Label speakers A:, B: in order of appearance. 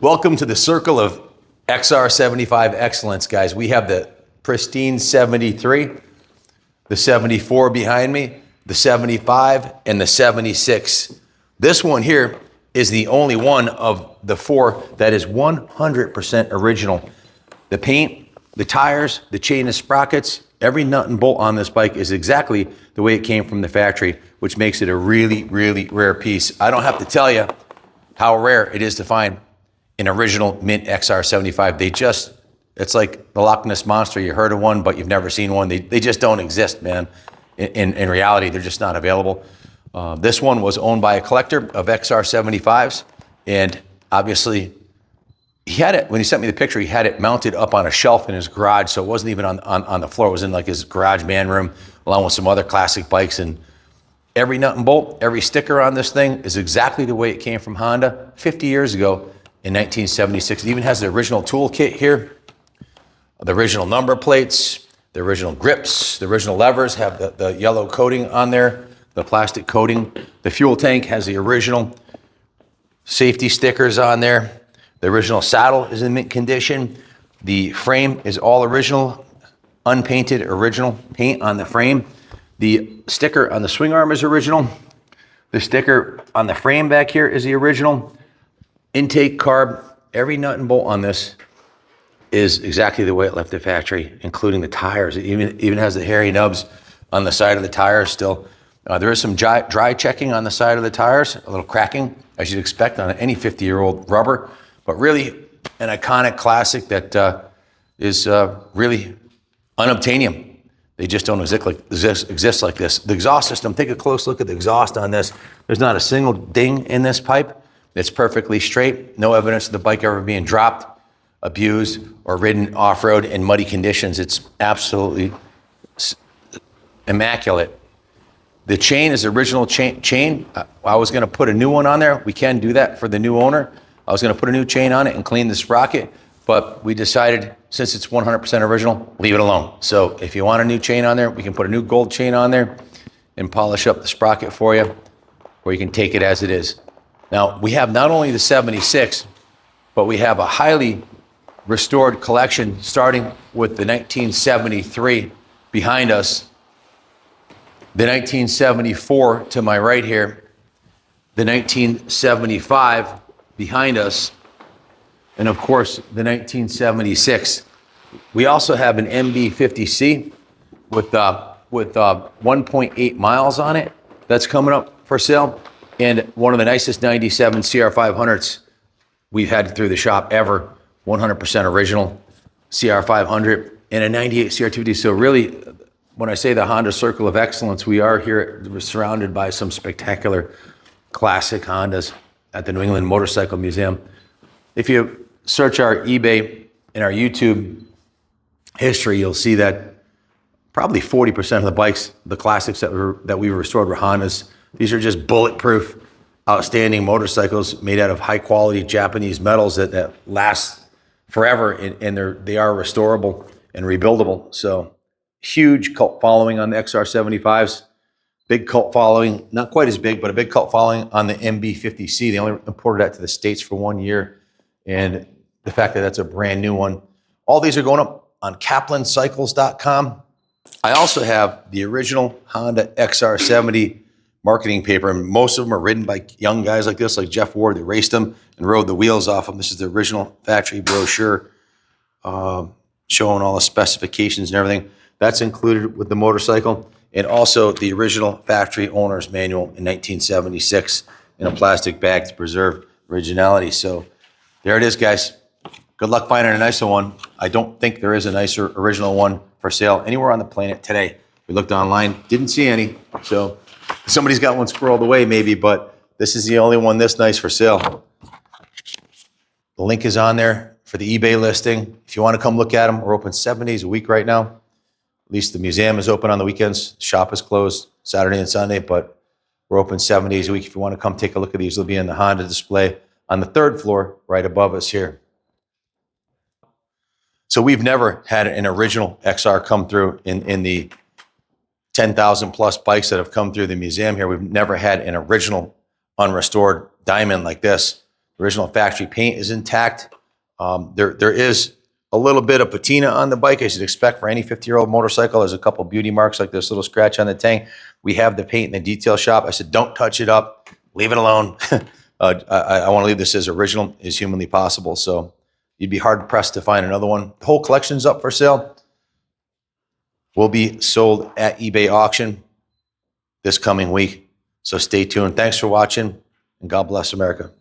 A: Welcome to the circle of XR75 excellence, guys. We have the pristine 73, the 74 behind me, the 75, and the 76. This one here is the only one of the four that is 100% original. The paint, the tires, the chain of sprockets, every nut and bolt on this bike is exactly the way it came from the factory, which makes it a really, really rare piece. I don't have to tell you how rare it is to find an original mint XR75. It's like the Loch Ness Monster. You heard of one, but you've never seen one. They just don't exist, man. In reality, they're just not available. This one was owned by a collector of XR75s, and obviously he had it, when he sent me the picture, he had it mounted up on a shelf in his garage, so it wasn't even on the floor. It was in like his garage man room, along with some other classic bikes, and every nut and bolt, every sticker on this thing is exactly the way it came from Honda 50 years ago in 1976. It even has the original toolkit here, the original number plates, the original grips, the original levers have the yellow coating on there, the plastic coating. The fuel tank has the original safety stickers on there. The original saddle is in mint condition. The frame is all original, unpainted original paint on the frame. The sticker on the swing arm is original. The sticker on the frame back here is the original. Intake carb, every nut and bolt on this is exactly the way it left the factory, including the tires. It even has the hairy nubs on the side of the tires still. There is some dry checking on the side of the tires, a little cracking, as you'd expect on any 50-year-old rubber, but really an iconic classic that is really unobtainium. They just don't exist like this. The exhaust system, take a close look at the exhaust on this. There's not a single ding in this pipe. It's perfectly straight. No evidence of the bike ever being dropped, abused, or ridden off-road in muddy conditions. It's absolutely immaculate. The chain is original chain. I was gonna put a new one on there. We can do that for the new owner. I was gonna put a new chain on it and clean the sprocket, but we decided since it's 100% original, leave it alone. So if you want a new chain on there, we can put a new gold chain on there and polish up the sprocket for you, or you can take it as it is. Now, we have not only the 76, but we have a highly restored collection starting with the 1973 behind us, the 1974 to my right here, the 1975 behind us, and of course, the 1976. We also have an MB50C with 1.8 miles on it that's coming up for sale, and one of the nicest 97 CR500s we've had through the shop ever, 100% original CR500, and a 98 CR250. So really, when I say the Honda Circle of Excellence, we are here surrounded by some spectacular classic Hondas at the New England Motorcycle Museum. If you search our eBay and our YouTube history, you'll see that probably 40% of the bikes, the classics that we restored were Hondas. These are just bulletproof, outstanding motorcycles made out of high quality Japanese metals that last forever, and they are restorable and rebuildable. So huge cult following on the XR75s, big cult following, not quite as big, but a big cult following on the MB50C. They only imported that to the States for 1 year. And the fact that that's a brand new one. All these are going up on KaplanCycles.com. I also have the original Honda XR70 marketing paper, and most of them are written by young guys like this, like Jeff Ward, that raced them and rode the wheels off them. This is the original factory brochure showing all the specifications and everything. That's included with the motorcycle, and also the original factory owner's manual in 1976 in a plastic bag to preserve originality. So there it is, guys. Good luck finding a nicer one. I don't think there is a nicer original one for sale anywhere on the planet today. We looked online, didn't see any. So somebody's got one squirreled away maybe, but this is the only one this nice for sale. The link is on there for the eBay listing. If you want to come look at them, we're open 7 days a week right now. At least the museum is open on the weekends. Shop is closed Saturday and Sunday, but we're open 7 days a week. If you want to come take a look at these, they'll be in the Honda display on the 3rd floor right above us here. So we've never had an original XR come through in the 10,000 plus bikes that have come through the museum here. We've never had an original unrestored diamond like this Original factory paint is intact. There is a little bit of patina on the bike, as you'd expect for any 50-year-old motorcycle. There's a couple beauty marks, like this little scratch on the tank. We have the paint in the detail shop. I said, don't touch it up. Leave it alone. I want to leave this as original as humanly possible. So you'd be hard pressed to find another one. The whole collection's up for sale. Will be sold at eBay auction this coming week. So stay tuned. Thanks for watching, and God bless America.